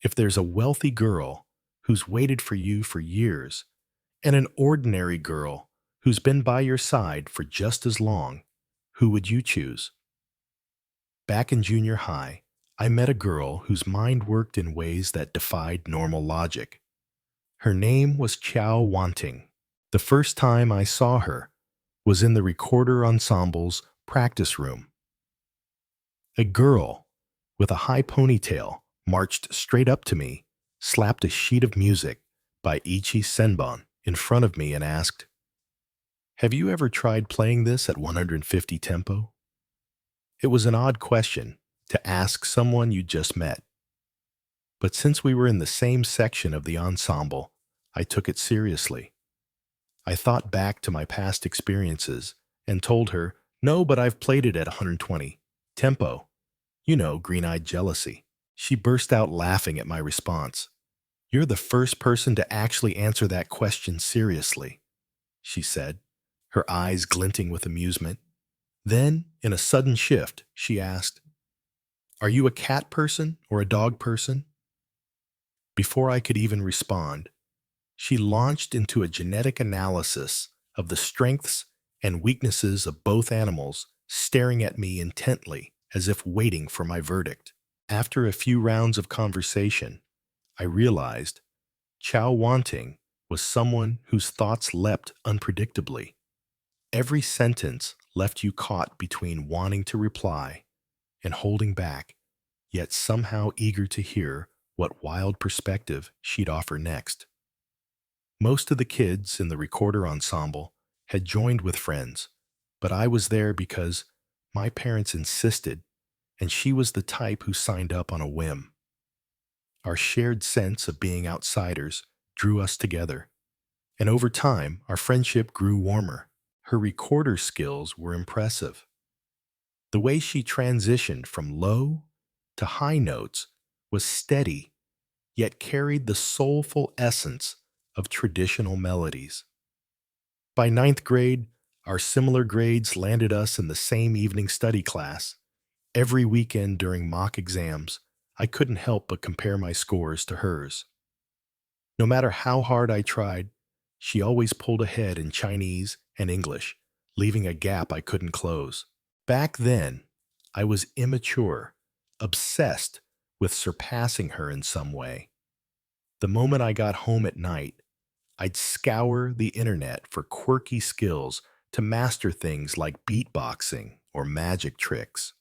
If there's a wealthy girl who's waited for you for years and an ordinary girl who's been by your side for just as long, who would you choose? Back in junior high, I met a girl whose mind worked in ways that defied normal logic. Her name was Qiao Wanting. The first time I saw her was in the recorder ensemble's practice room. A girl with a high ponytail marched straight up to me, slapped a sheet of music by Ichi Senbon in front of me and asked, "Have you ever tried playing this at 150 tempo?" It was an odd question to ask someone you just met. But since we were in the same section of the ensemble, I took it seriously. I thought back to my past experiences and told her, "No, but I've played it at 120 tempo." You know, green-eyed jealousy. She burst out laughing at my response. "You're the first person to actually answer that question seriously," she said, her eyes glinting with amusement. Then, in a sudden shift, she asked, "Are you a cat person or a dog person?" Before I could even respond, she launched into a genetic analysis of the strengths and weaknesses of both animals, staring at me intently as if waiting for my verdict. After a few rounds of conversation, I realized Qiao Wanting was someone whose thoughts leapt unpredictably. Every sentence left you caught between wanting to reply and holding back, yet somehow eager to hear what wild perspective she'd offer next. Most of the kids in the recorder ensemble had joined with friends, but I was there because my parents insisted, and she was the type who signed up on a whim. Our shared sense of being outsiders drew us together, and over time, our friendship grew warmer. Her recorder skills were impressive. The way she transitioned from low to high notes was steady, yet carried the soulful essence of traditional melodies. By ninth grade, our similar grades landed us in the same evening study class. Every weekend during mock exams, I couldn't help but compare my scores to hers. No matter how hard I tried, she always pulled ahead in Chinese and English, leaving a gap I couldn't close. Back then, I was immature, obsessed with surpassing her in some way. The moment I got home at night, I'd scour the internet for quirky skills to master things like beatboxing or magic tricks.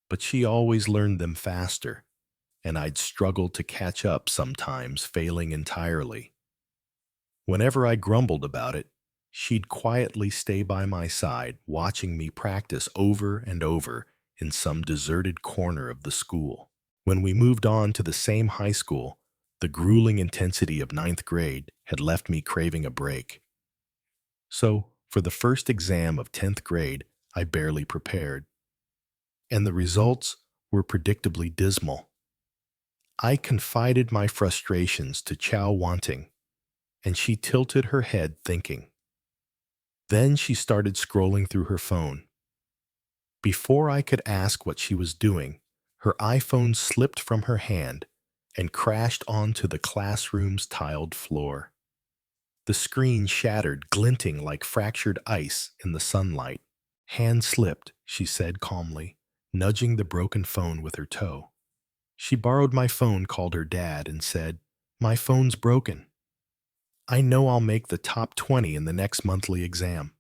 But she always learned them faster, and I'd struggle to catch up sometimes, failing entirely. Whenever I grumbled about it, she'd quietly stay by my side, watching me practice over and over in some deserted corner of the school. When we moved on to the same high school, the grueling intensity of ninth grade had left me craving a break. So, for the first exam of 10th grade, I barely prepared. And the results were predictably dismal. I confided my frustrations to Qiao Wanting, and she tilted her head thinking. Then she started scrolling through her phone. Before I could ask what she was doing, her iPhone slipped from her hand and crashed onto the classroom's tiled floor. The screen shattered, glinting like fractured ice in the sunlight. "Hand slipped," she said calmly, nudging the broken phone with her toe. She borrowed my phone, called her dad, and said, "My phone's broken. I know I'll make the top 20 in the next monthly exam."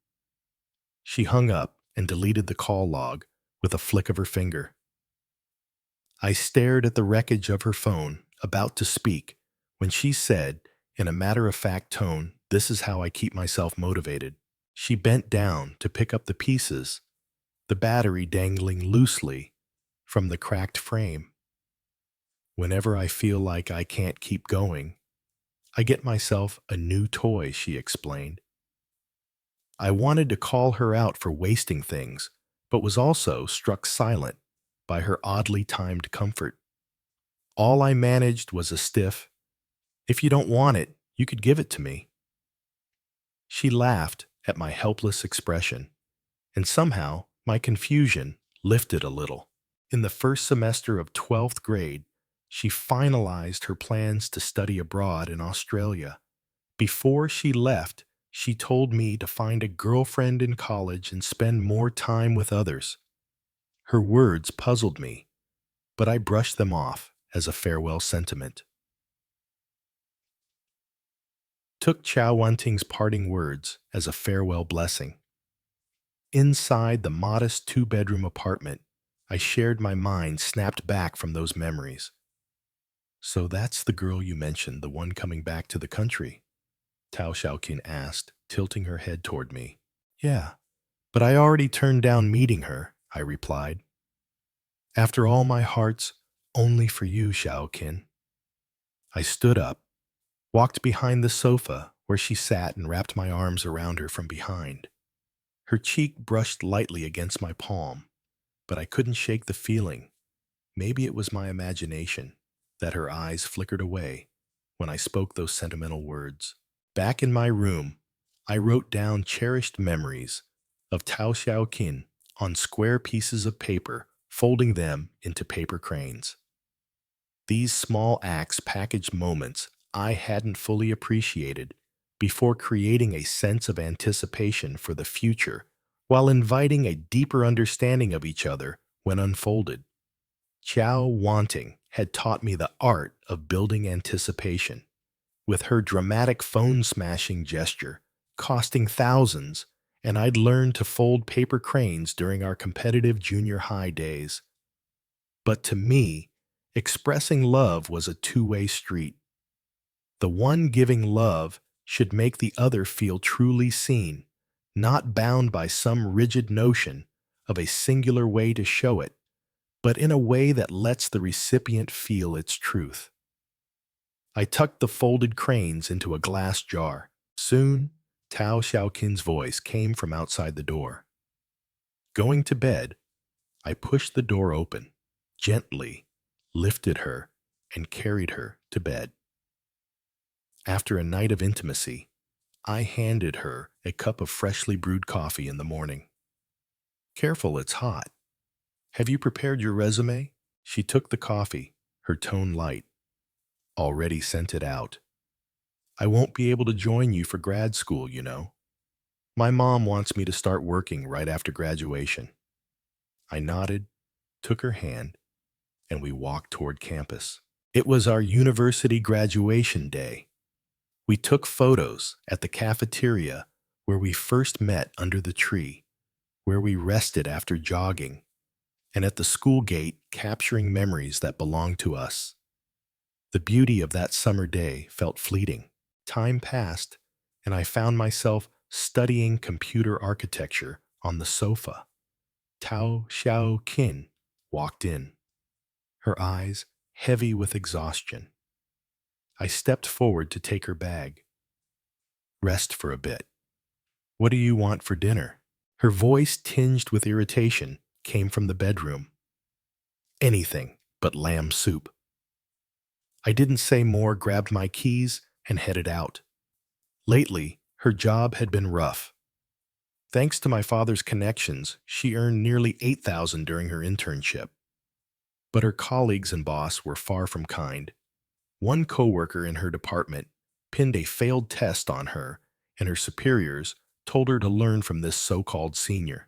She hung up and deleted the call log with a flick of her finger. I stared at the wreckage of her phone, about to speak, when she said, in a matter-of-fact tone, "This is how I keep myself motivated." She bent down to pick up the pieces, the battery dangling loosely from the cracked frame. "Whenever I feel like I can't keep going, I get myself a new toy," she explained. I wanted to call her out for wasting things, but was also struck silent by her oddly timed comfort. All I managed was a stiff, "If you don't want it, you could give it to me." She laughed at my helpless expression, and somehow my confusion lifted a little. In the first semester of 12th grade, She finalized her plans to study abroad in Australia. Before she left, she told me to find a girlfriend in college and spend more time with others. Her words puzzled me, but I brushed them off as a farewell sentiment. Took Qiao Wanting's parting words as a farewell blessing. Inside the modest two-bedroom apartment, I shared my mind snapped back from those memories. So that's the girl you mentioned, the one coming back to the country? Tao Xiaoqin asked, tilting her head toward me. Yeah, but I already turned down meeting her, I replied. After all my hearts, only for you, Xiaoqin. I stood up, walked behind the sofa where she sat and wrapped my arms around her from behind. Her cheek brushed lightly against my palm, but I couldn't shake the feeling. Maybe it was my imagination that her eyes flickered away when I spoke those sentimental words. Back in my room, I wrote down cherished memories of Tao Xiaoqin on square pieces of paper, folding them into paper cranes. These small acts packaged moments I hadn't fully appreciated before creating a sense of anticipation for the future while inviting a deeper understanding of each other when unfolded. Qiao Wanting had taught me the art of building anticipation. With her dramatic phone-smashing gesture, costing thousands, and I'd learned to fold paper cranes during our competitive junior high days. But to me, expressing love was a two-way street. The one giving love should make the other feel truly seen, not bound by some rigid notion of a singular way to show it, but in a way that lets the recipient feel its truth. I tucked the folded cranes into a glass jar. Soon, Tao Xiaoqin's voice came from outside the door. Going to bed, I pushed the door open, gently lifted her, and carried her to bed. After a night of intimacy, I handed her a cup of freshly brewed coffee in the morning. Careful, it's hot. Have you prepared your resume? She took the coffee, her tone light. Already sent it out. I won't be able to join you for grad school, you know. My mom wants me to start working right after graduation. I nodded, took her hand, and we walked toward campus. It was our university graduation day. We took photos at the cafeteria where we first met under the tree, where we rested after jogging, and at the school gate capturing memories that belonged to us. The beauty of that summer day felt fleeting. Time passed, and I found myself studying computer architecture on the sofa. Tao Xiaoqin walked in, her eyes heavy with exhaustion. I stepped forward to take her bag. Rest for a bit. What do you want for dinner? Her voice, tinged with irritation, came from the bedroom. Anything but lamb soup. I didn't say more, grabbed my keys, and headed out. Lately, her job had been rough. Thanks to my father's connections, she earned nearly $8,000 during her internship. But her colleagues and boss were far from kind. One coworker in her department pinned a failed test on her, and her superiors told her to learn from this so-called senior.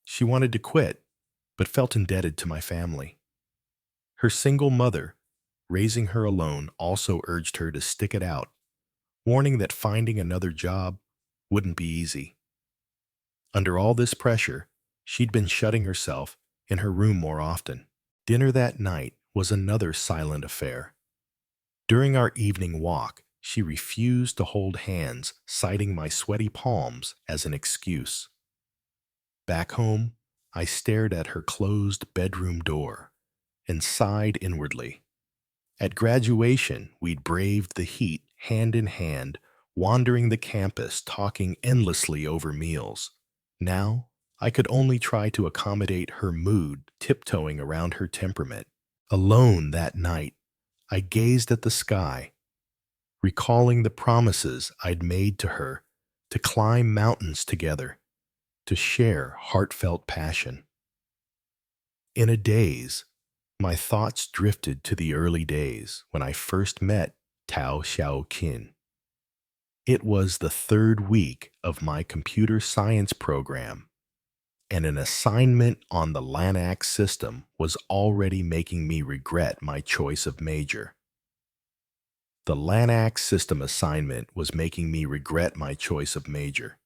She wanted to quit, but felt indebted to my family. Her single mother, raising her alone, also urged her to stick it out, warning that finding another job wouldn't be easy. Under all this pressure, she'd been shutting herself in her room more often. Dinner that night was another silent affair. During our evening walk, she refused to hold hands, citing my sweaty palms as an excuse. Back home, I stared at her closed bedroom door and sighed inwardly. At graduation, we'd braved the heat hand in hand, wandering the campus, talking endlessly over meals. Now, I could only try to accommodate her mood, tiptoeing around her temperament. Alone that night, I gazed at the sky, recalling the promises I'd made to her to climb mountains together, to share heartfelt passion. In a daze, My thoughts drifted to the early days when I first met Tao Xiaoqin. It was the third week of my computer science program, and an assignment on the LANAC system was already making me regret my choice of major. The LANAC system assignment was making me regret my choice of major.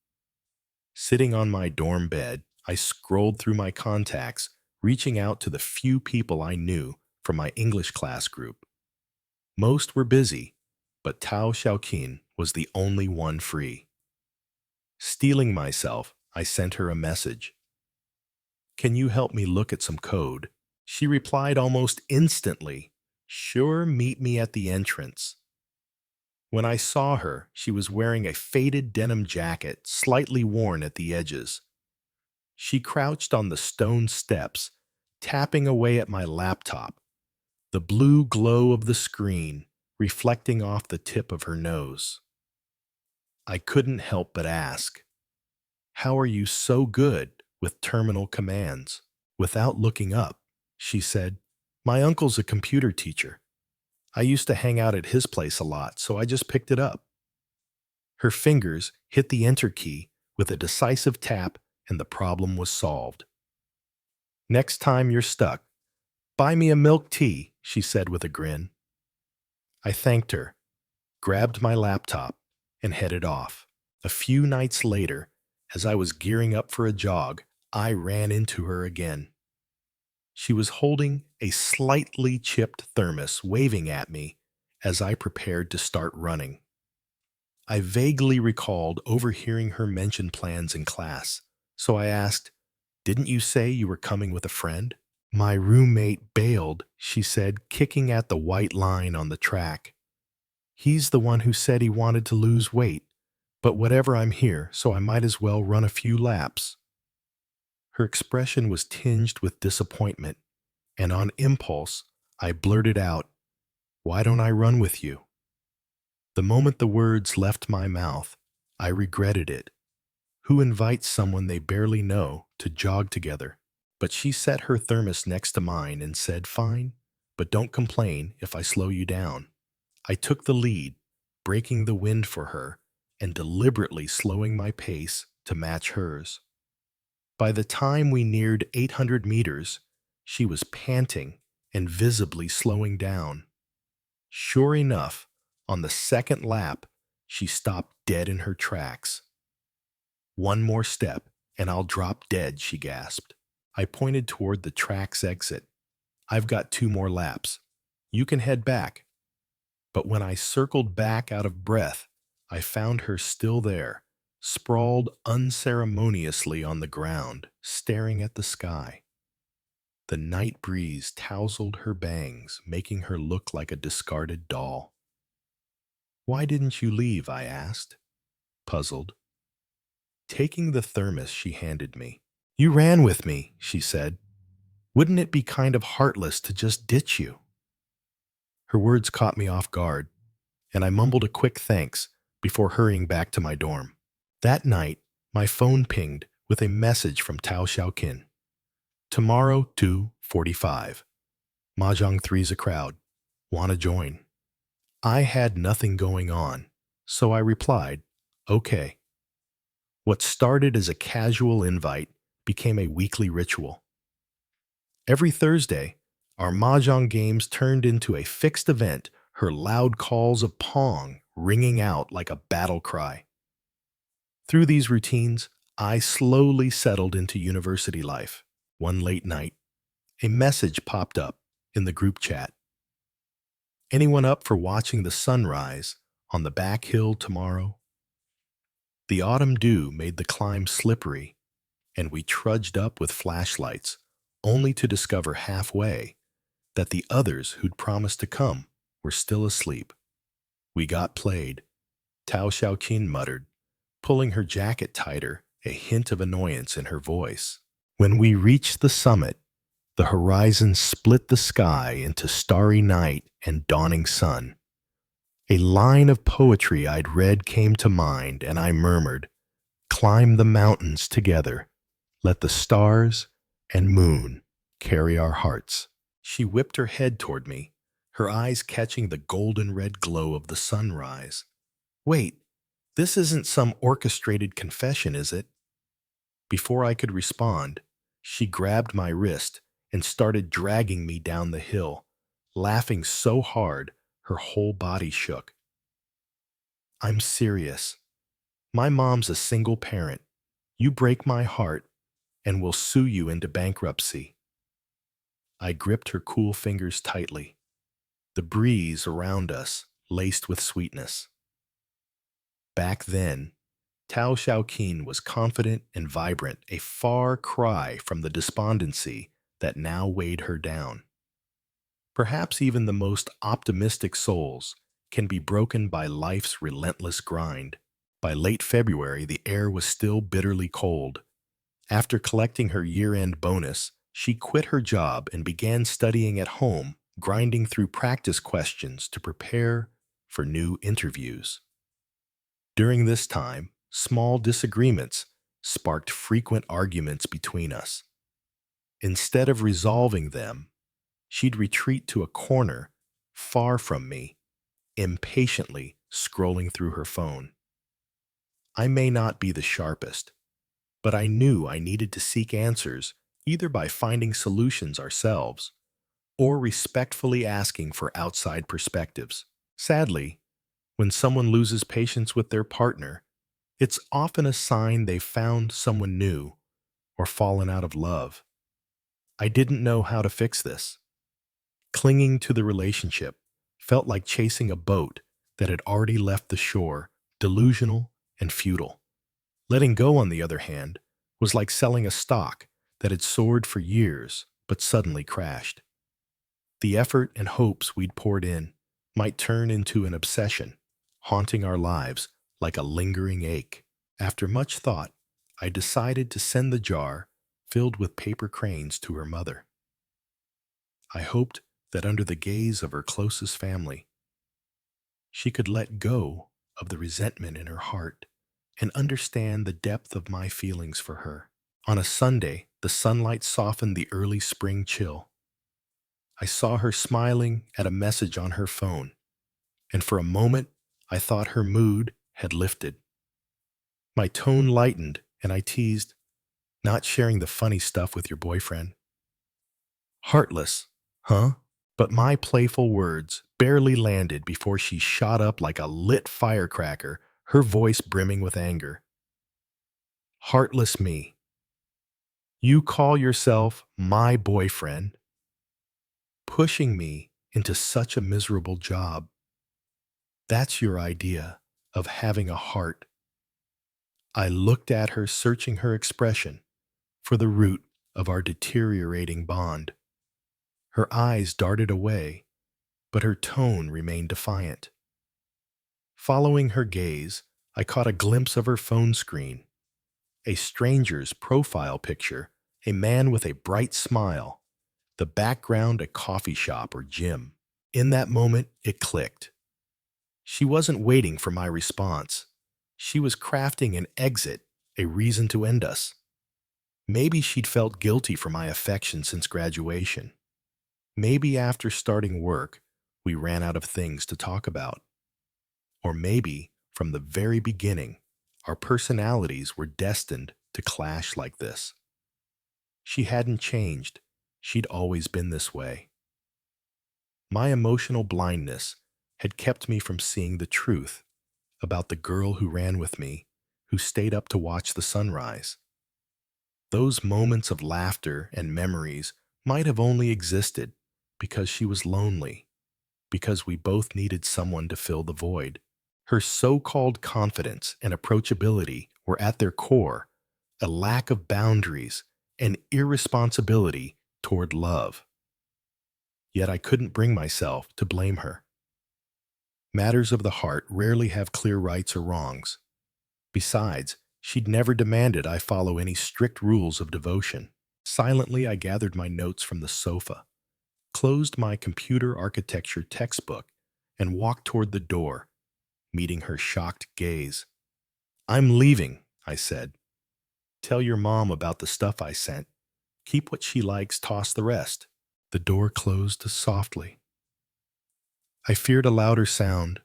Sitting on my dorm bed, I scrolled through my contacts, reaching out to the few people I knew from my English class group. Most were busy, but Tao Xiaoqin was the only one free. Steeling myself, I sent her a message. "Can you help me look at some code?" She replied almost instantly, "Sure, meet me at the entrance." When I saw her, she was wearing a faded denim jacket, slightly worn at the edges. She crouched on the stone steps, tapping away at my laptop, the blue glow of the screen reflecting off the tip of her nose. I couldn't help but ask, "How are you so good with terminal commands?" Without looking up, she said, "My uncle's a computer teacher. I used to hang out at his place a lot, so I just picked it up." Her fingers hit the enter key with a decisive tap, and the problem was solved. "Next time you're stuck, buy me a milk tea," she said with a grin. I thanked her, grabbed my laptop, and headed off. A few nights later, as I was gearing up for a jog, I ran into her again. She was holding a slightly chipped thermos, waving at me as I prepared to start running. I vaguely recalled overhearing her mention plans in class, so I asked, "Didn't you say you were coming with a friend?" "My roommate bailed," she said, kicking at the white line on the track. "He's the one who said he wanted to lose weight, but whatever, I'm here, so I might as well run a few laps." Her expression was tinged with disappointment, and on impulse, I blurted out, "Why don't I run with you?" The moment the words left my mouth, I regretted it. Who invites someone they barely know to jog together? But she set her thermos next to mine and said, "Fine, but don't complain if I slow you down." I took the lead, breaking the wind for her and deliberately slowing my pace to match hers. By the time we neared 800 meters, she was panting and visibly slowing down. Sure enough, on the second lap, she stopped dead in her tracks. "One more step, and I'll drop dead," she gasped. I pointed toward the track's exit. "I've got 2 more laps. You can head back." But when I circled back out of breath, I found her still there, sprawled unceremoniously on the ground, staring at the sky. The night breeze tousled her bangs, making her look like a discarded doll. "Why didn't you leave?" I asked, puzzled. Taking the thermos she handed me. "You ran with me," she said. "Wouldn't it be kind of heartless to just ditch you?" Her words caught me off guard, and I mumbled a quick thanks before hurrying back to my dorm. That night, my phone pinged with a message from Tao Xiaoqin. "Tomorrow, 2:45. Mahjong 3's a crowd. Wanna join?" I had nothing going on, so I replied, "Okay." What started as a casual invite became a weekly ritual. Every Thursday, our mahjong games turned into a fixed event, her loud calls of Pong ringing out like a battle cry. Through these routines, I slowly settled into university life. One late night, a message popped up in the group chat. "Anyone up for watching the sunrise on the back hill tomorrow?" The autumn dew made the climb slippery, and we trudged up with flashlights, only to discover halfway that the others who'd promised to come were still asleep. "We got played," Tao Xiaoqin muttered, pulling her jacket tighter, a hint of annoyance in her voice. When we reached the summit, the horizon split the sky into starry night and dawning sun. A line of poetry I'd read came to mind, and I murmured, "Climb the mountains together. Let the stars and moon carry our hearts." She whipped her head toward me, her eyes catching the golden red glow of the sunrise. Wait, this isn't some orchestrated confession, is it? Before I could respond, she grabbed my wrist and started dragging me down the hill, laughing so hard her whole body shook. I'm serious. My mom's a single parent. You break my heart, and we'll sue you into bankruptcy. I gripped her cool fingers tightly, the breeze around us laced with sweetness. Back then, Tao Xiaoqin was confident and vibrant, a far cry from the despondency that now weighed her down. Perhaps even the most optimistic souls can be broken by life's relentless grind. By late February, the air was still bitterly cold. After collecting her year-end bonus, she quit her job and began studying at home, grinding through practice questions to prepare for new interviews. During this time, small disagreements sparked frequent arguments between us. Instead of resolving them, she'd retreat to a corner far from me, impatiently scrolling through her phone. I may not be the sharpest, but I knew I needed to seek answers either by finding solutions ourselves or respectfully asking for outside perspectives. Sadly, when someone loses patience with their partner, it's often a sign they've found someone new or fallen out of love. I didn't know how to fix this. Clinging to the relationship felt like chasing a boat that had already left the shore, delusional and futile. Letting go, on the other hand, was like selling a stock that had soared for years but suddenly crashed. The effort and hopes we'd poured in might turn into an obsession, haunting our lives like a lingering ache. After much thought, I decided to send the jar filled with paper cranes to her mother. I hoped that under the gaze of her closest family, she could let go of the resentment in her heart and understand the depth of my feelings for her. On a Sunday, the sunlight softened the early spring chill. I saw her smiling at a message on her phone, and for a moment I thought her mood had lifted. My tone lightened, and I teased, "Not sharing the funny stuff with your boyfriend." Heartless, huh? But my playful words barely landed before she shot up like a lit firecracker, her voice brimming with anger. Heartless me. You call yourself my boyfriend, pushing me into such a miserable job. That's your idea of having a heart. I looked at her, searching her expression for the root of our deteriorating bond. Her eyes darted away, but her tone remained defiant. Following her gaze, I caught a glimpse of her phone screen, a stranger's profile picture, a man with a bright smile, the background a coffee shop or gym. In that moment, it clicked. She wasn't waiting for my response. She was crafting an exit, a reason to end us. Maybe she'd felt guilty for my affection since graduation. Maybe after starting work, we ran out of things to talk about. Or maybe, from the very beginning, our personalities were destined to clash like this. She hadn't changed. She'd always been this way. My emotional blindness had kept me from seeing the truth about the girl who ran with me, who stayed up to watch the sunrise. Those moments of laughter and memories might have only existed because she was lonely, because we both needed someone to fill the void. Her so-called confidence and approachability were at their core a lack of boundaries and irresponsibility toward love. Yet I couldn't bring myself to blame her. Matters of the heart rarely have clear rights or wrongs. Besides, she'd never demanded I follow any strict rules of devotion. Silently, I gathered my notes from the sofa, closed my computer architecture textbook, and walked toward the door, meeting her shocked gaze. "I'm leaving," I said. "Tell your mom about the stuff I sent. Keep what she likes, toss the rest." The door closed softly. I feared a louder sound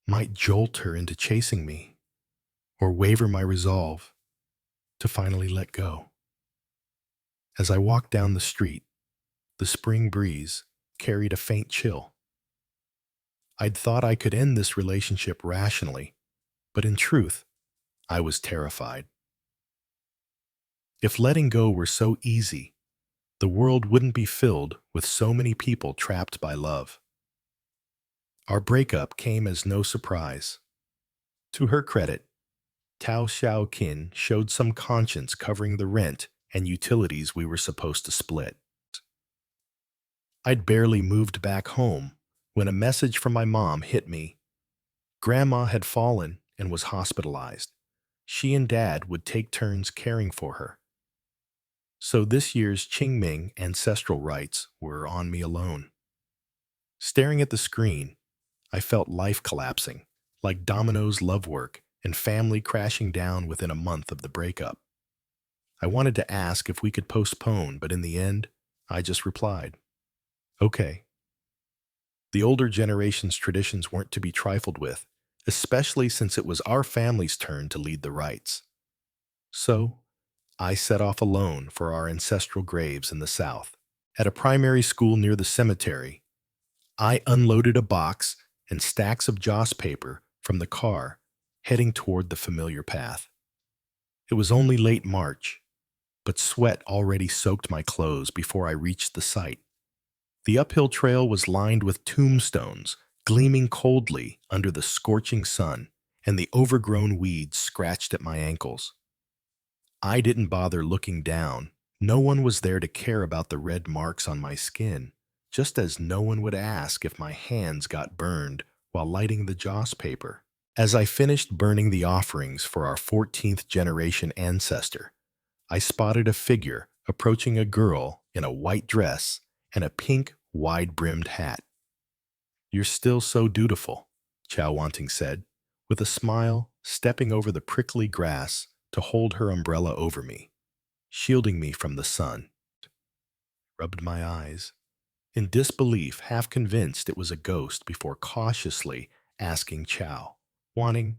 might jolt her into chasing me or waver my resolve to finally let go. As I walked down the street, the spring breeze carried a faint chill. I'd thought I could end this relationship rationally, but in truth, I was terrified. If letting go were so easy, the world wouldn't be filled with so many people trapped by love. Our breakup came as no surprise. To her credit, Tao Xiao showed some conscience covering the rent and utilities we were supposed to split. I'd barely moved back home when a message from my mom hit me. Grandma had fallen and was hospitalized. She and Dad would take turns caring for her. So this year's Qingming ancestral rites were on me alone. Staring at the screen, I felt life collapsing, like Domino's love work and family crashing down within a month of the breakup. I wanted to ask if we could postpone, but in the end, I just replied, okay. The older generation's traditions weren't to be trifled with, especially since it was our family's turn to lead the rites. So, I set off alone for our ancestral graves in the south. At a primary school near the cemetery, I unloaded a box and stacks of joss paper from the car, heading toward the familiar path. It was only late March, but sweat already soaked my clothes before I reached the site. The uphill trail was lined with tombstones, gleaming coldly under the scorching sun, and the overgrown weeds scratched at my ankles. I didn't bother looking down. No one was there to care about the red marks on my skin, just as no one would ask if my hands got burned while lighting the joss paper. As I finished burning the offerings for our 14th generation ancestor, I spotted a figure approaching a girl in a white dress and a pink, wide-brimmed hat. "You're still so dutiful," Qiao Wanting said, with a smile, stepping over the prickly grass to hold her umbrella over me, shielding me from the sun. Rubbed my eyes, in disbelief, half convinced it was a ghost, before cautiously asking Qiao Wanting,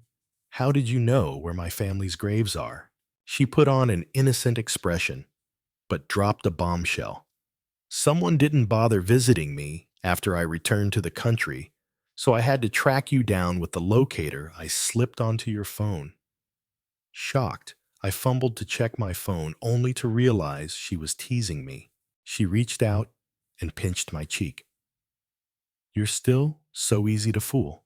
"How did you know where my family's graves are?" She put on an innocent expression, but dropped a bombshell. "Someone didn't bother visiting me after I returned to the country, so I had to track you down with the locator I slipped onto your phone." Shocked, I fumbled to check my phone, only to realize she was teasing me. She reached out and pinched my cheek. "You're still so easy to fool.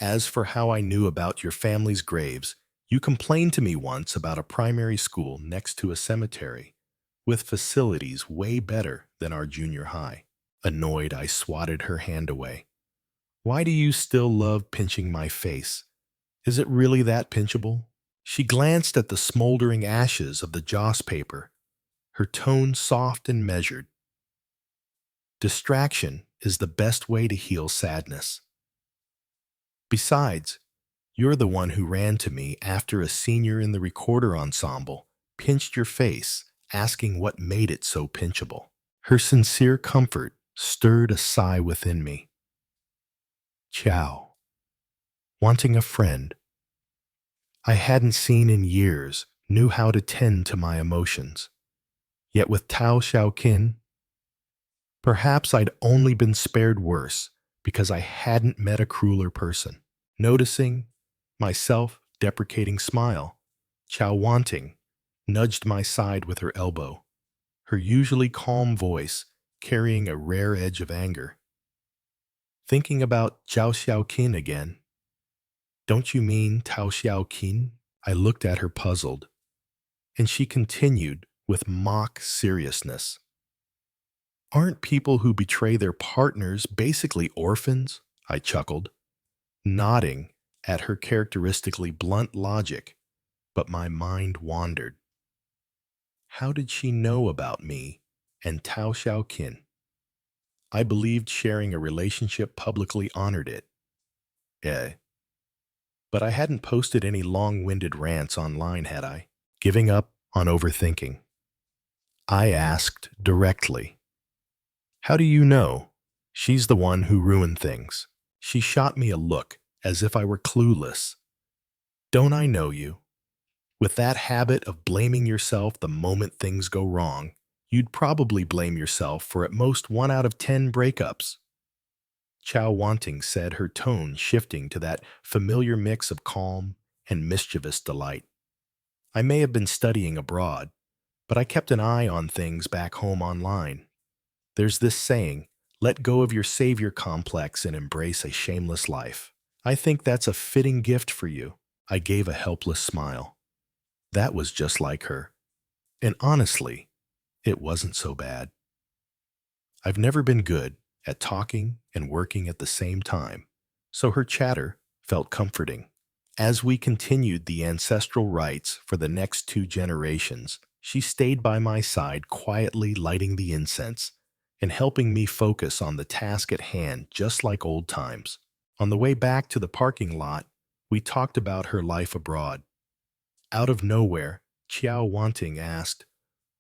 As for how I knew about your family's graves, you complained to me once about a primary school next to a cemetery, with facilities way better than our junior high." Annoyed, I swatted her hand away. "Why do you still love pinching my face? Is it really that pinchable?" She glanced at the smoldering ashes of the joss paper, her tone soft and measured. "Distraction is the best way to heal sadness. Besides, you're the one who ran to me after a senior in the recorder ensemble pinched your face, asking what made it so pinchable." Her sincere comfort stirred a sigh within me. Qiao, Wanting a friend I hadn't seen in years, knew how to tend to my emotions. Yet with Tao Xiaoqin, perhaps I'd only been spared worse because I hadn't met a crueler person. Noticing my self-deprecating smile, Qiao Wanting nudged my side with her elbow, her usually calm voice carrying a rare edge of anger. "Thinking about Zhao Xiaoqin again." "Don't you mean Tao Xiaoqin?" I looked at her puzzled, and she continued with mock seriousness. "Aren't people who betray their partners basically orphans?" I chuckled, nodding at her characteristically blunt logic, but my mind wandered. How did she know about me and Tao Xiaoqin? I believed sharing a relationship publicly honored it. But I hadn't posted any long-winded rants online, had I? Giving up on overthinking. I asked directly. How do you know? She's the one who ruined things. She shot me a look as if I were clueless. Don't I know you? With that habit of blaming yourself the moment things go wrong, you'd probably blame yourself for at most 1 out of 10 breakups. Qiao Wanting said, her tone shifting to that familiar mix of calm and mischievous delight. I may have been studying abroad, but I kept an eye on things back home online. There's this saying, let go of your savior complex and embrace a shameless life. I think that's a fitting gift for you. I gave a helpless smile. That was just like her. And honestly, it wasn't so bad. I've never been good at talking and working at the same time, so her chatter felt comforting. As we continued the ancestral rites for the next 2 generations, she stayed by my side, quietly lighting the incense and helping me focus on the task at hand, just like old times. On the way back to the parking lot, we talked about her life abroad. Out of nowhere, Qiao Wanting asked,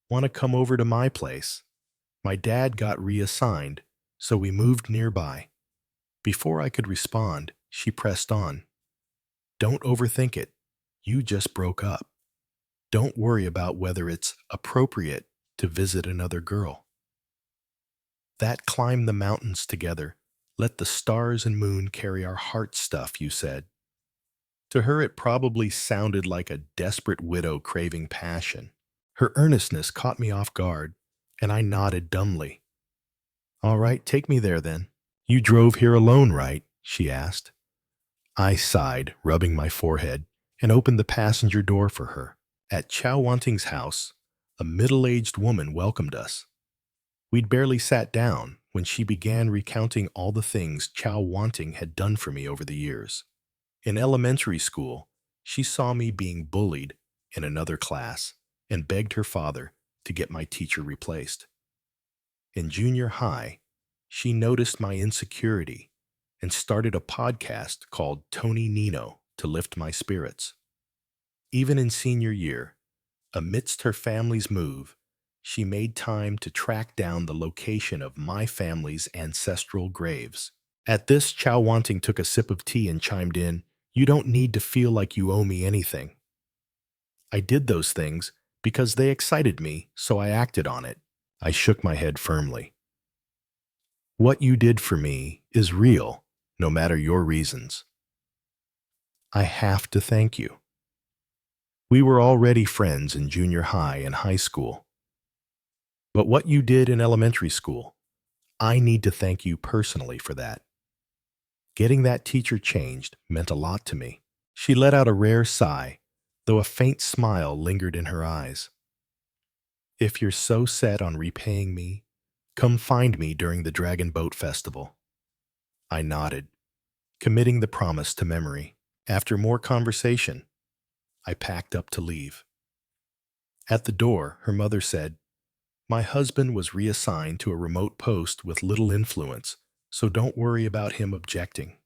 "Want to come over to my place?" My dad got reassigned, so we moved nearby. Before I could respond, she pressed on. Don't overthink it. You just broke up. Don't worry about whether it's appropriate to visit another girl. That climb the mountains together. Let the stars and moon carry our heart stuff, you said. To her, it probably sounded like a desperate widow craving passion. Her earnestness caught me off guard, and I nodded dumbly. All right, take me there then. You drove here alone, right? She asked. I sighed, rubbing my forehead, and opened the passenger door for her. At Qiao Wanting's house, a middle-aged woman welcomed us. We'd barely sat down when she began recounting all the things Qiao Wanting had done for me over the years. In elementary school, she saw me being bullied in another class and begged her father to get my teacher replaced. In junior high, she noticed my insecurity and started a podcast called Tony Nino to lift my spirits. Even in senior year, amidst her family's move, she made time to track down the location of my family's ancestral graves. At this, Qiao Wanting took a sip of tea and chimed in, "You don't need to feel like you owe me anything. I did those things because they excited me, so I acted on it." I shook my head firmly. What you did for me is real, no matter your reasons. I have to thank you. We were already friends in junior high and high school. But what you did in elementary school, I need to thank you personally for that. Getting that teacher changed meant a lot to me. She let out a rare sigh, though a faint smile lingered in her eyes. If you're so set on repaying me, come find me during the Dragon Boat Festival. I nodded, committing the promise to memory. After more conversation, I packed up to leave. At the door, her mother said, "My husband was reassigned to a remote post with little influence, so don't worry about him objecting.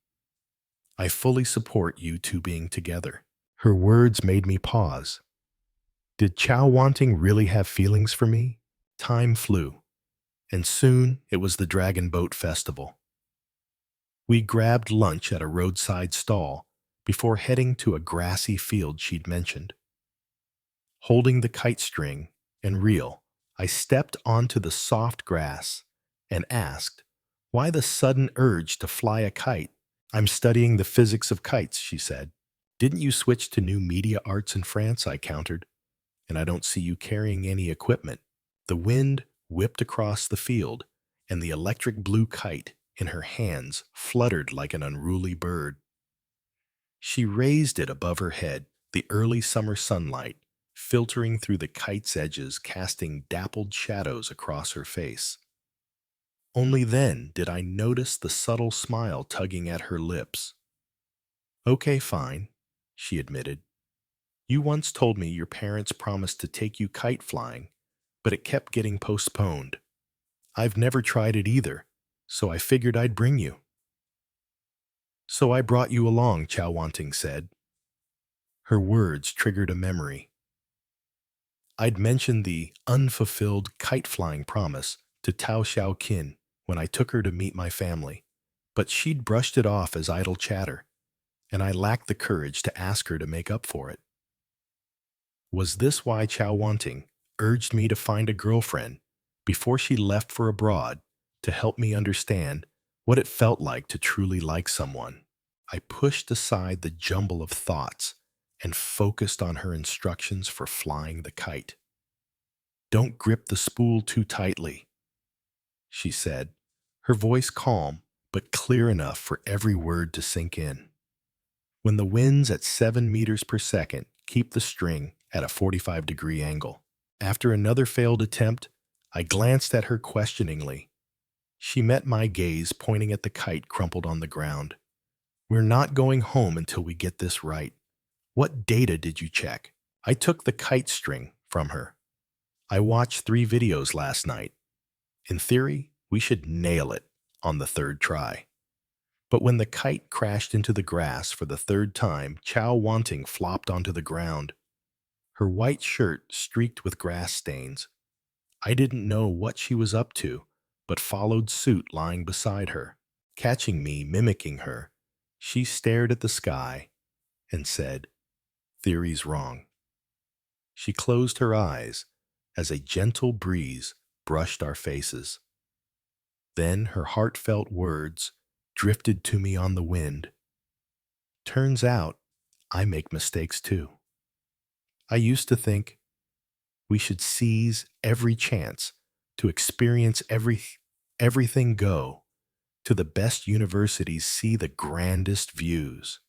I fully support you two being together." Her words made me pause. Did Qiao Wanting really have feelings for me? Time flew, and soon it was the Dragon Boat Festival. We grabbed lunch at a roadside stall before heading to a grassy field she'd mentioned. Holding the kite string and reel, I stepped onto the soft grass and asked, "Why the sudden urge to fly a kite?" "I'm studying the physics of kites," she said. "Didn't you switch to new media arts in France?" I countered. "And I don't see you carrying any equipment." The wind whipped across the field, and the electric blue kite in her hands fluttered like an unruly bird. She raised it above her head, the early summer sunlight filtering through the kite's edges, casting dappled shadows across her face. Only then did I notice the subtle smile tugging at her lips. "Okay, fine," she admitted. "You once told me your parents promised to take you kite flying, but it kept getting postponed. I've never tried it either, so I figured I'd bring you." "So I brought you along," Qiao Wanting said. Her words triggered a memory. I'd mentioned the unfulfilled kite-flying promise to Tao Xiaoqin when I took her to meet my family, but she'd brushed it off as idle chatter, and I lacked the courage to ask her to make up for it. Was this why Qiao Wanting urged me to find a girlfriend before she left for abroad to help me understand what it felt like to truly like someone? I pushed aside the jumble of thoughts and focused on her instructions for flying the kite. "Don't grip the spool too tightly," she said, her voice calm but clear enough for every word to sink in. "When the wind's at 7 meters per second, keep the string at a 45-degree angle." After another failed attempt, I glanced at her questioningly. She met my gaze, pointing at the kite crumpled on the ground. "We're not going home until we get this right. What data did you check?" I took the kite string from her. "I watched 3 videos last night. In theory, we should nail it on the third try." But when the kite crashed into the grass for the third time, Qiao Wanting flopped onto the ground, her white shirt streaked with grass stains. I didn't know what she was up to, but followed suit lying beside her. Catching me mimicking her, she stared at the sky and said, "Theory's wrong." She closed her eyes as a gentle breeze brushed our faces. Then her heartfelt words drifted to me on the wind. "Turns out, I make mistakes too. I used to think we should seize every chance to experience everything, go to the best universities, see the grandest views.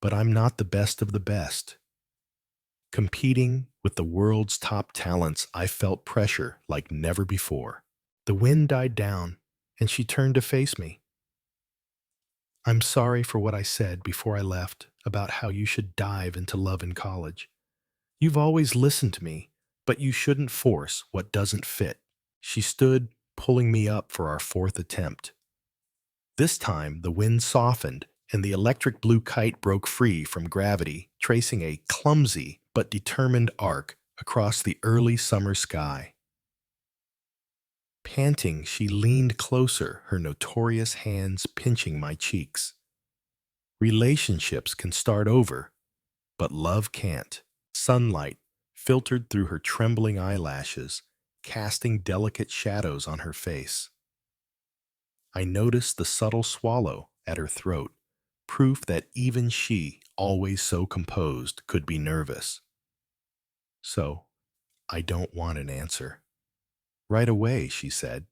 But I'm not the best of the best. Competing with the world's top talents, I felt pressure like never before." The wind died down, and she turned to face me. "I'm sorry for what I said before I left about how you should dive into love in college. You've always listened to me, but you shouldn't force what doesn't fit." She stood, pulling me up for our 4th attempt. This time, the wind softened, and the electric blue kite broke free from gravity, tracing a clumsy but determined arc across the early summer sky. Panting, she leaned closer, her notorious hands pinching my cheeks. Relationships can start over, but love can't. Sunlight filtered through her trembling eyelashes, casting delicate shadows on her face. I noticed the subtle swallow at her throat, proof that even she, always so composed, could be nervous. "So, I don't want an answer." "Right away," she said.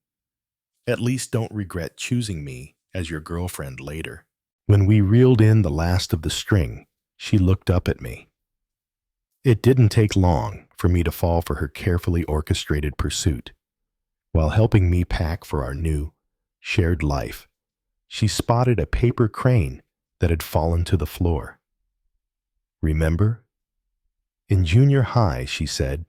"At least don't regret choosing me as your girlfriend later." When we reeled in the last of the string, she looked up at me. It didn't take long for me to fall for her carefully orchestrated pursuit. While helping me pack for our new, shared life, she spotted a paper crane that had fallen to the floor. "Remember? In junior high," she said,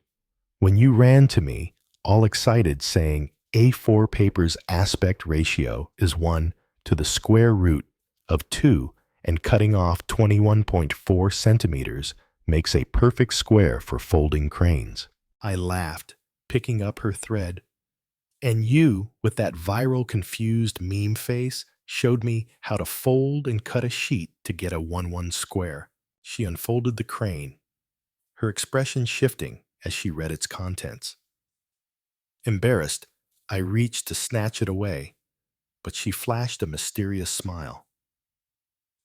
"when you ran to me, all excited, saying A4 paper's aspect ratio is 1 to the square root of 2, and cutting off 21.4 centimeters makes a perfect square for folding cranes." I laughed, picking up her thread. "And you, with that viral confused meme face, showed me how to fold and cut a sheet to get a 1-1 square." She unfolded the crane, her expression shifting as she read its contents. Embarrassed, I reached to snatch it away, but she flashed a mysterious smile.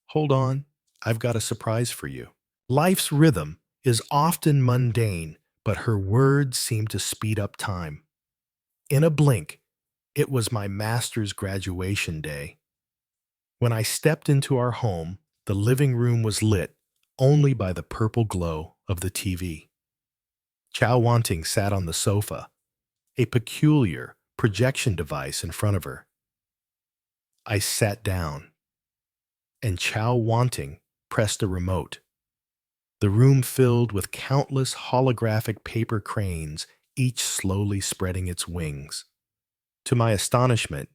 "Hold on, I've got a surprise for you." Life's rhythm is often mundane, but her words seemed to speed up time. In a blink, it was my master's graduation day. When I stepped into our home, the living room was lit only by the purple glow of the TV. Qiao Wanting sat on the sofa, a peculiar projection device in front of her. I sat down, and Qiao Wanting pressed a remote. The room filled with countless holographic paper cranes, each slowly spreading its wings. To my astonishment,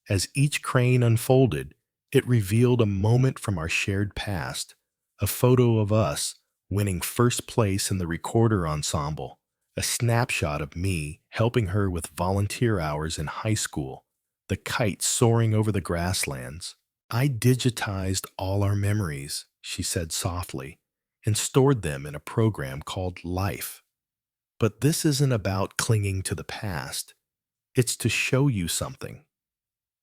as each crane unfolded, it revealed a moment from our shared past, a photo of us winning first place in the recorder ensemble, A snapshot of me helping her with volunteer hours in high school, the kite soaring over the grasslands. I digitized all our memories, she said softly, and stored them in a program called Life. But this isn't about clinging to the past. It's to show you something.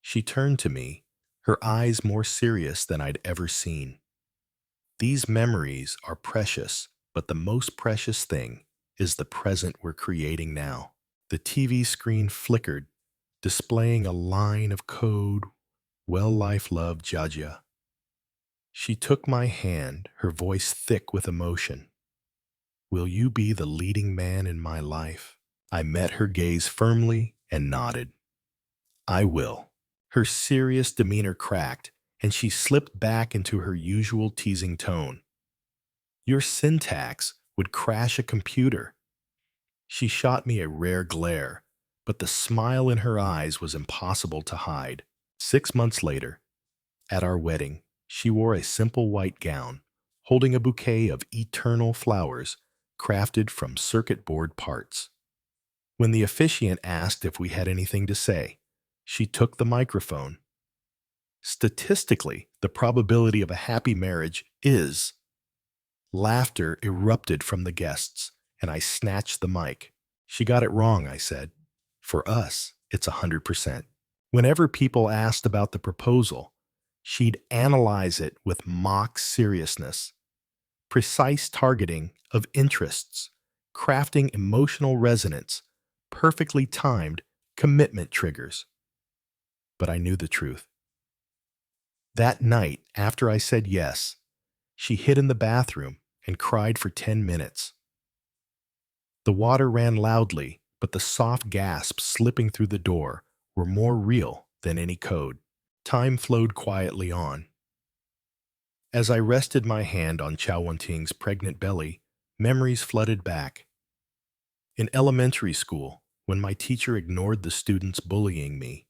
She turned to me, her eyes more serious than I'd ever seen. These memories are precious, but the most precious thing is the present we're creating now. The TV screen flickered, displaying a line of code, well life love Jaja. She took my hand, her voice thick with emotion. Will you be the leading man in my life? I met her gaze firmly and nodded. I will. Her serious demeanor cracked, and she slipped back into her usual teasing tone. Your syntax would crash a computer. She shot me a rare glare, but the smile in her eyes was impossible to hide. 6 months later, at our wedding, she wore a simple white gown, holding a bouquet of eternal flowers crafted from circuit board parts. When the officiant asked if we had anything to say, she took the microphone. Statistically, the probability of a happy marriage is. Laughter erupted from the guests, and I snatched the mic. She got it wrong, I said. For us, it's 100%. Whenever people asked about the proposal, she'd analyze it with mock seriousness, precise targeting of interests, crafting emotional resonance, perfectly timed commitment triggers. But I knew the truth. That night, after I said yes, she hid in the bathroom and cried for 10 minutes. The water ran loudly, but the soft gasps slipping through the door were more real than any code. Time flowed quietly on. As I rested my hand on Qiao Wanting's pregnant belly, memories flooded back. In elementary school, when my teacher ignored the students bullying me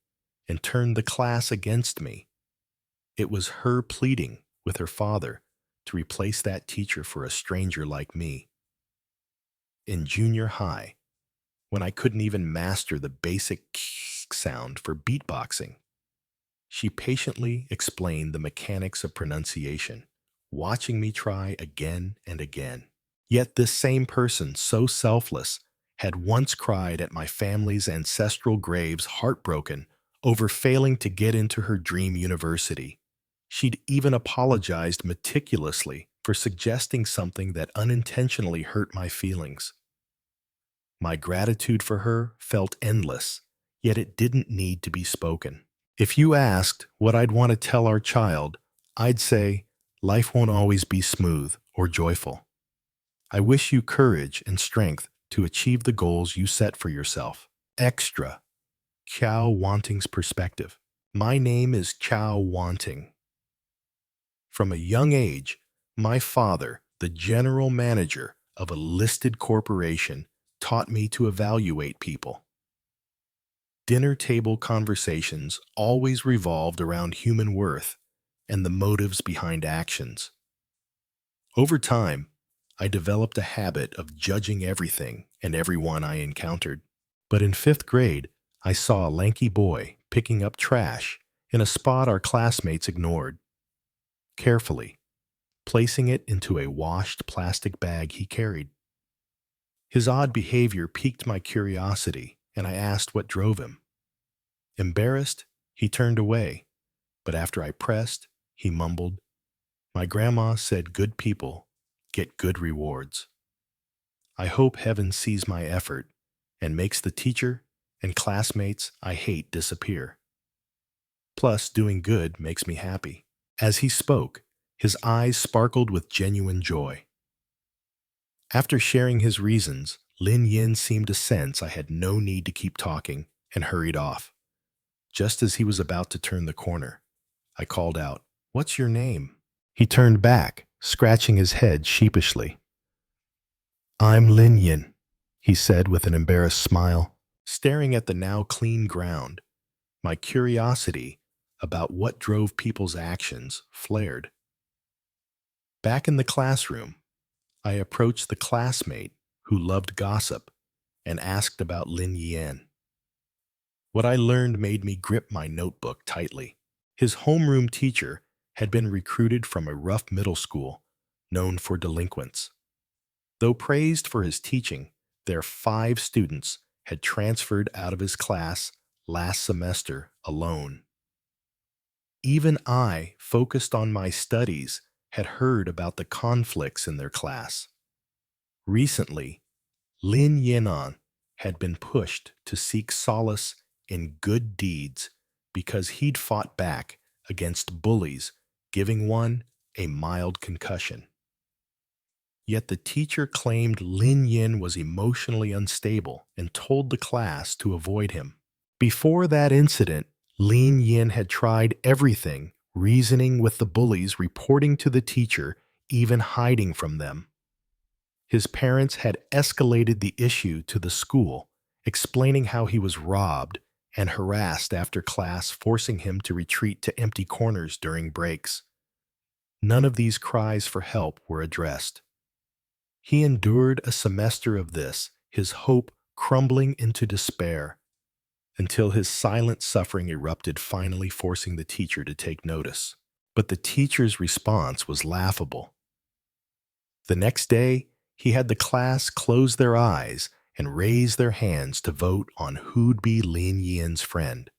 and turned the class against me, it was her pleading with her father to replace that teacher for a stranger like me. In junior high, when I couldn't even master the basic sound for beatboxing, she patiently explained the mechanics of pronunciation, watching me try again and again. Yet this same person, so selfless, had once cried at my family's ancestral graves heartbroken over failing to get into her dream university. She'd even apologized meticulously for suggesting something that unintentionally hurt my feelings. My gratitude for her felt endless, yet it didn't need to be spoken. If you asked what I'd want to tell our child, I'd say, life won't always be smooth or joyful. I wish you courage and strength to achieve the goals you set for yourself. Extra. Qiao Wanting's perspective. My name is Qiao Wanting. From a young age, my father, the general manager of a listed corporation, taught me to evaluate people. Dinner table conversations always revolved around human worth and the motives behind actions. Over time, I developed a habit of judging everything and everyone I encountered. But in 5th grade, I saw a lanky boy picking up trash in a spot our classmates ignored. Carefully, placing it into a washed plastic bag he carried. His odd behavior piqued my curiosity, and I asked what drove him. Embarrassed, he turned away, but after I pressed, he mumbled, "My grandma said good people get good rewards. I hope heaven sees my effort and makes the teacher and classmates I hate disappear. Plus, doing good makes me happy." As he spoke, his eyes sparkled with genuine joy. After sharing his reasons, Lin Yin seemed to sense I had no need to keep talking and hurried off. Just as he was about to turn the corner, I called out, "What's your name?" He turned back, scratching his head sheepishly. "I'm Lin Yin," he said with an embarrassed smile. Staring at the now clean ground, my curiosity about what drove people's actions flared. Back in the classroom, I approached the classmate who loved gossip and asked about Lin Yan. What I learned made me grip my notebook tightly. His homeroom teacher had been recruited from a rough middle school known for delinquents. Though praised for his teaching, their 5 students had transferred out of his class last semester alone. Even I, focused on my studies, had heard about the conflicts in their class. Recently, Lin Yinan had been pushed to seek solace in good deeds because he'd fought back against bullies, giving one a mild concussion. Yet the teacher claimed Lin Yin was emotionally unstable and told the class to avoid him. Before that incident, Lin Yin had tried everything, reasoning with the bullies, reporting to the teacher, even hiding from them. His parents had escalated the issue to the school, explaining how he was robbed and harassed after class, forcing him to retreat to empty corners during breaks. None of these cries for help were addressed. He endured a semester of this, his hope crumbling into despair, until his silent suffering erupted, finally forcing the teacher to take notice. But the teacher's response was laughable. The next day, he had the class close their eyes and raise their hands to vote on who'd be Lin Yin's friend,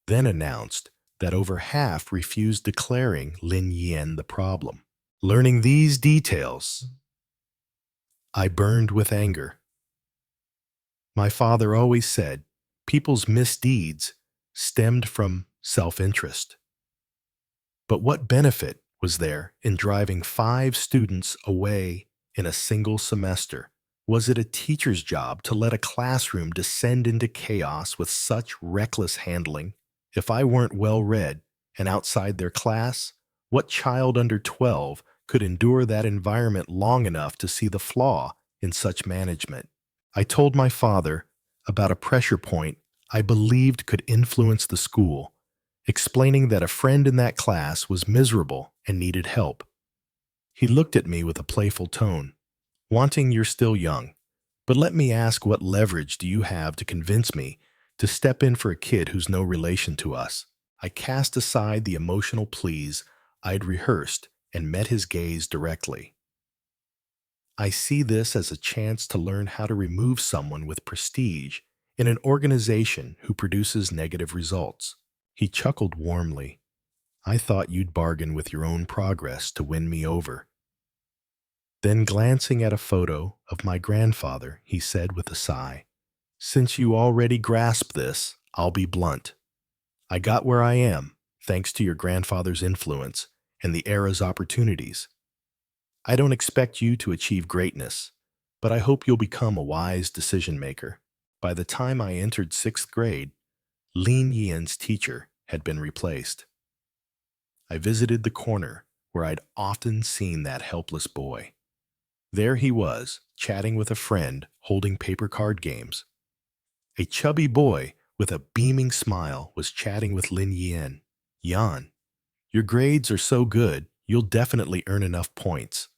then announced that over half refused declaring Lin Yin the problem. Learning these details, I burned with anger. My father always said people's misdeeds stemmed from self-interest. But what benefit was there in driving 5 students away in a single semester? Was it a teacher's job to let a classroom descend into chaos with such reckless handling? If I weren't well-read and outside their class, what child under 12 could endure that environment long enough to see the flaw in such management? I told my father about a pressure point I believed could influence the school, explaining that a friend in that class was miserable and needed help. He looked at me with a playful tone. Wanting, you're still young, but let me ask, what leverage do you have to convince me to step in for a kid who's no relation to us? I cast aside the emotional pleas I'd rehearsed and met his gaze directly. I see this as a chance to learn how to remove someone with prestige in an organization who produces negative results. He chuckled warmly. I thought you'd bargain with your own progress to win me over. Then, glancing at a photo of my grandfather, he said with a sigh, since you already grasp this, I'll be blunt. I got where I am thanks to your grandfather's influence and the era's opportunities. I don't expect you to achieve greatness, but I hope you'll become a wise decision maker. By the time I entered 6th grade, Lin Yin's teacher had been replaced. I visited the corner where I'd often seen that helpless boy. There he was, chatting with a friend, holding paper card games. A chubby boy with a beaming smile was chatting with Lin Yin. Yan, your grades are so good, you'll definitely earn enough points.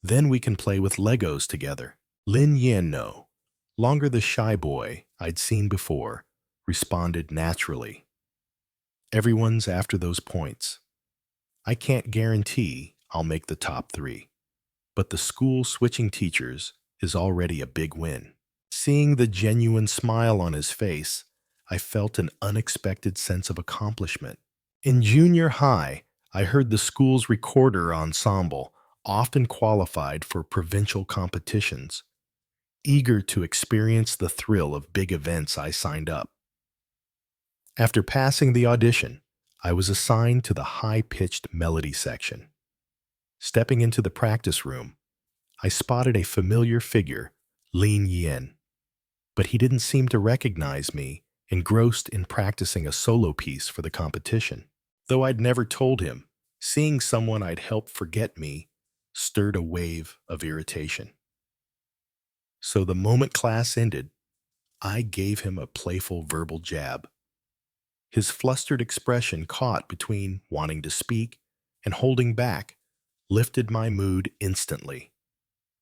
Then we can play with Legos together. Lin Yin, no longer the shy boy I'd seen before, responded naturally. Everyone's after those points. I can't guarantee I'll make the top 3. But the school switching teachers is already a big win. Seeing the genuine smile on his face, I felt an unexpected sense of accomplishment. In junior high, I heard the school's recorder ensemble often qualified for provincial competitions. Eager to experience the thrill of big events, I signed up. After passing the audition, I was assigned to the high-pitched melody section. Stepping into the practice room, I spotted a familiar figure, Lin Yin, but he didn't seem to recognize me, engrossed in practicing a solo piece for the competition. Though I'd never told him, seeing someone I'd helped forget me stirred a wave of irritation. So the moment class ended, I gave him a playful verbal jab. His flustered expression, caught between wanting to speak and holding back, lifted my mood instantly.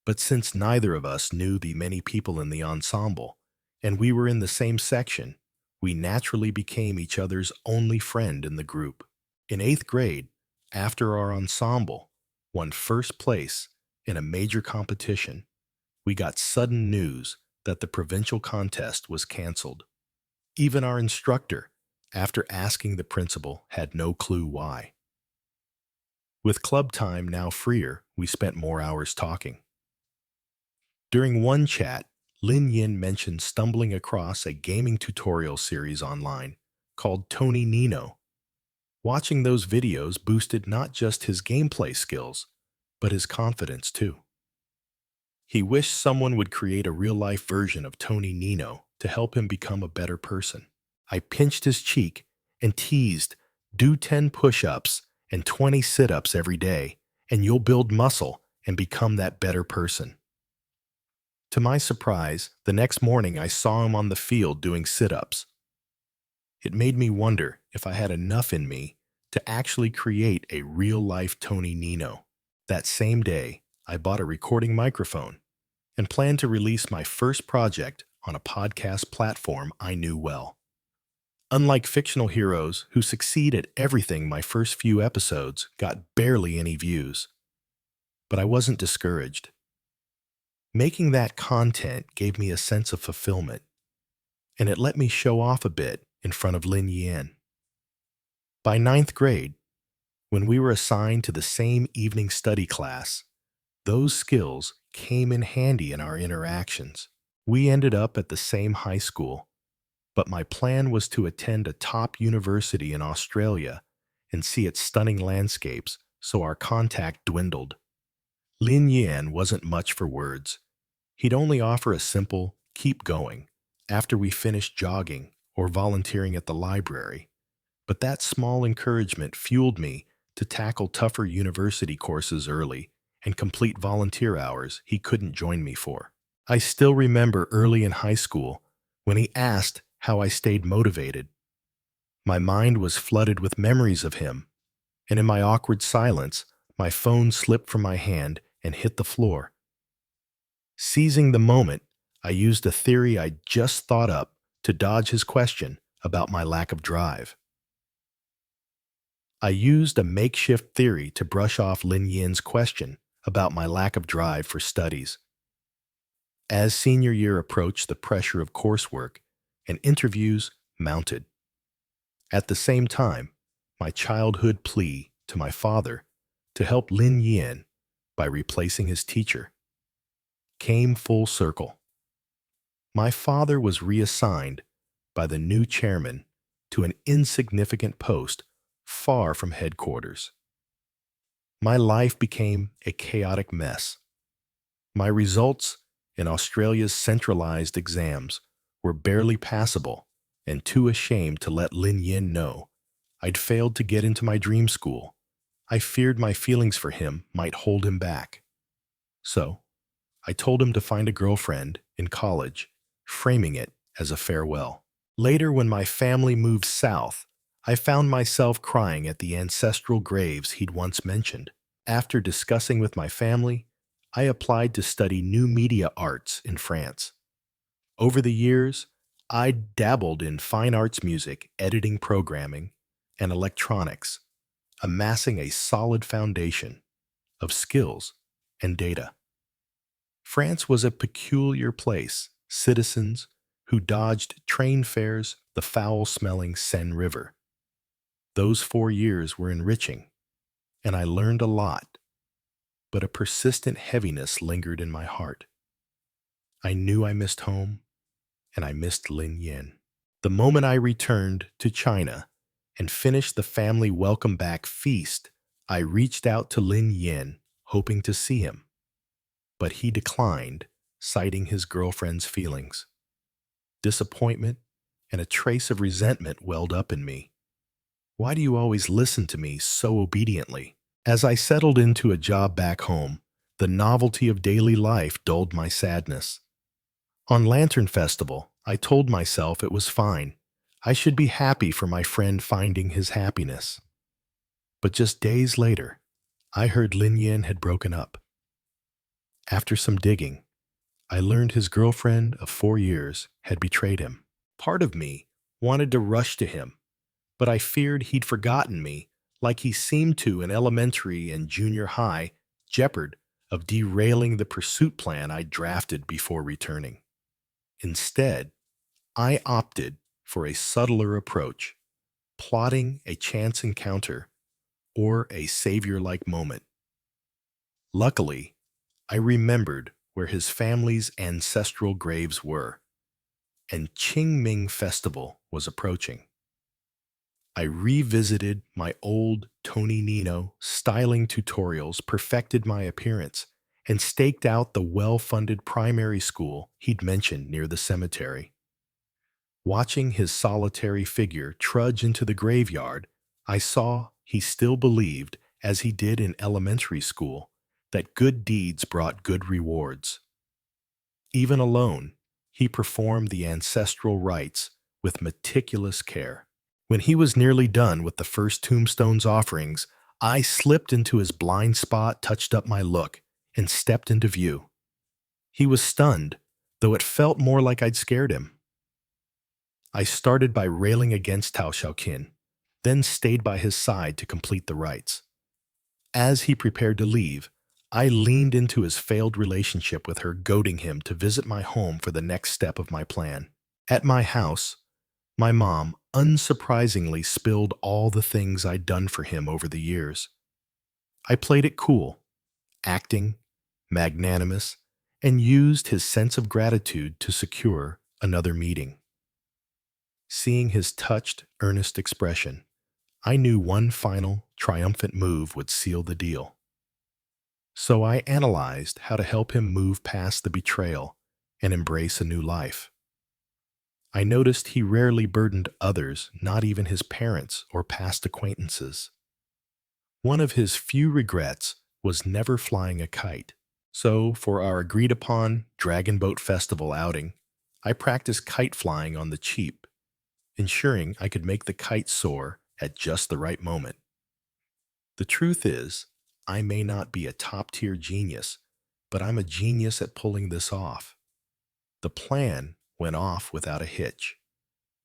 But since neither of us knew the many people in the ensemble, and we were in the same section, we naturally became each other's only friend in the group. In 8th grade, after our ensemble won first place in a major competition, we got sudden news that the provincial contest was canceled. Even our instructor, after asking the principal, had no clue why. With club time now freer, we spent more hours talking. During one chat, Lin Yin mentioned stumbling across a gaming tutorial series online called Tony Nino. Watching those videos boosted not just his gameplay skills, but his confidence too. He wished someone would create a real-life version of Tony Nino to help him become a better person. I pinched his cheek and teased, "Do 10 push-ups and 20 sit-ups every day, and you'll build muscle and become that better person." To my surprise, the next morning I saw him on the field doing sit-ups. It made me wonder if I had enough in me to actually create a real-life Tony Nino. That same day, I bought a recording microphone and planned to release my first project on a podcast platform I knew well. Unlike fictional heroes who succeed at everything, my first few episodes got barely any views. But I wasn't discouraged. Making that content gave me a sense of fulfillment, and it let me show off a bit in front of Lin Yan. By 9th grade, when we were assigned to the same evening study class, those skills came in handy in our interactions. We ended up at the same high school, but my plan was to attend a top university in Australia and see its stunning landscapes, so our contact dwindled. Lin Yan wasn't much for words. He'd only offer a simple, "keep going," after we finished jogging or volunteering at the library. But that small encouragement fueled me to tackle tougher university courses early and complete volunteer hours he couldn't join me for. I still remember early in high school when he asked how I stayed motivated. My mind was flooded with memories of him, and in my awkward silence, my phone slipped from my hand and hit the floor. Seizing the moment, I used a theory I'd just thought up to dodge his question about my lack of drive. I used a makeshift theory to brush off Lin Yin's question about my lack of drive for studies. As senior year approached, the pressure of coursework and interviews mounted. At the same time, my childhood plea to my father to help Lin Yin by replacing his teacher came full circle. My father was reassigned by the new chairman to an insignificant post far from headquarters. My life became a chaotic mess. My results in Australia's centralized exams were barely passable, and too ashamed to let Lin Yin know I'd failed to get into my dream school. I feared my feelings for him might hold him back. So, I told him to find a girlfriend in college, framing it as a farewell. Later, when my family moved south, I found myself crying at the ancestral graves he'd once mentioned. After discussing with my family, I applied to study new media arts in France. Over the years, I dabbled in fine arts music, editing, programming, and electronics, amassing a solid foundation of skills and data. France was a peculiar place, citizens who dodged train fares, the foul-smelling Seine River. Those 4 years were enriching, and I learned a lot, but a persistent heaviness lingered in my heart. I knew I missed home, and I missed Lin Yin. The moment I returned to China and finished the family welcome back feast, I reached out to Lin Yin, hoping to see him. But he declined, citing his girlfriend's feelings. Disappointment and a trace of resentment welled up in me. Why do you always listen to me so obediently? As I settled into a job back home, the novelty of daily life dulled my sadness. On Lantern Festival, I told myself it was fine. I should be happy for my friend finding his happiness. But just days later, I heard Lin Yin had broken up. After some digging, I learned his girlfriend of 4 years had betrayed him. Part of me wanted to rush to him, but I feared he'd forgotten me like he seemed to in elementary and junior high, jeopard of derailing the pursuit plan I drafted before returning. Instead, I opted for a subtler approach, plotting a chance encounter or a savior-like moment. Luckily, I remembered where his family's ancestral graves were, and Qingming Festival was approaching. I revisited my old Tony Nino styling tutorials, perfected my appearance, and staked out the well-funded primary school he'd mentioned near the cemetery. Watching his solitary figure trudge into the graveyard, I saw he still believed, as he did in elementary school, that good deeds brought good rewards. Even alone, he performed the ancestral rites with meticulous care. When he was nearly done with the first tombstone's offerings, I slipped into his blind spot, touched up my look, and stepped into view. He was stunned, though it felt more like I'd scared him. I started by railing against Tao Xiaoqin, then stayed by his side to complete the rites. As he prepared to leave, I leaned into his failed relationship with her, goading him to visit my home for the next step of my plan. At my house, my mom unsurprisingly spilled all the things I'd done for him over the years. I played it cool, acting, magnanimous, and used his sense of gratitude to secure another meeting. Seeing his touched, earnest expression, I knew one final, triumphant move would seal the deal. So I analyzed how to help him move past the betrayal and embrace a new life. I noticed he rarely burdened others, not even his parents or past acquaintances. One of his few regrets was never flying a kite. So, for our agreed-upon Dragon Boat Festival outing, I practiced kite flying on the cheap, ensuring I could make the kite soar at just the right moment. The truth is, I may not be a top-tier genius, but I'm a genius at pulling this off. The plan went off without a hitch.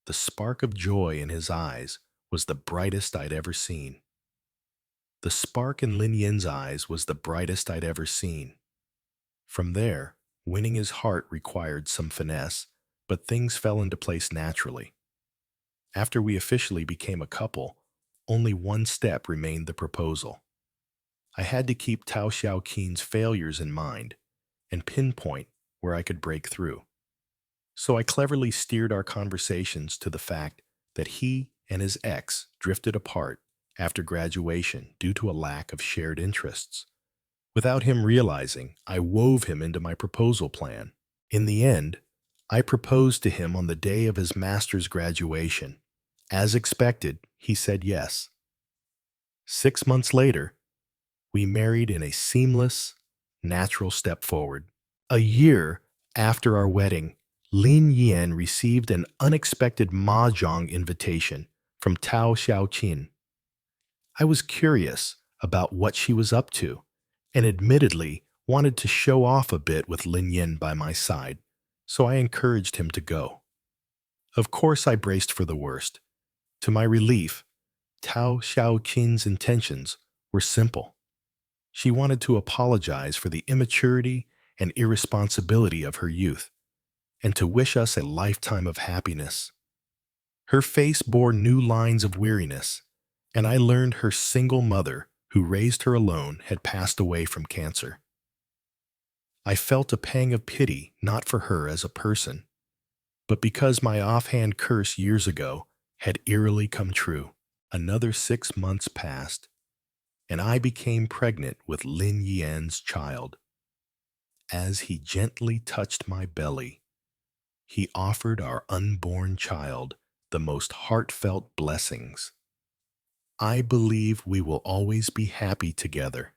The spark of joy in his eyes was the brightest I'd ever seen. The spark in Lin Yin's eyes was the brightest I'd ever seen. From there, winning his heart required some finesse, but things fell into place naturally. After we officially became a couple, only one step remained: the proposal. I had to keep Tao Xiaoqin's failures in mind and pinpoint where I could break through. So I cleverly steered our conversations to the fact that he and his ex drifted apart after graduation due to a lack of shared interests. Without him realizing, I wove him into my proposal plan. In the end, I proposed to him on the day of his master's graduation. As expected, he said yes. 6 months later, we married in a seamless, natural step forward. A year after our wedding, Lin Yan received an unexpected mahjong invitation from Tao Xiaoqin. I was curious about what she was up to, and admittedly wanted to show off a bit with Lin Yan by my side, so I encouraged him to go. Of course, I braced for the worst. To my relief, Tao Xiaoqin's intentions were simple. She wanted to apologize for the immaturity and irresponsibility of her youth, and to wish us a lifetime of happiness. Her face bore new lines of weariness, and I learned her single mother, who raised her alone, had passed away from cancer. I felt a pang of pity, not for her as a person, but because my offhand curse years ago had eerily come true. Another 6 months passed, and I became pregnant with Lin Yan's child. As he gently touched my belly, he offered our unborn child the most heartfelt blessings. I believe we will always be happy together.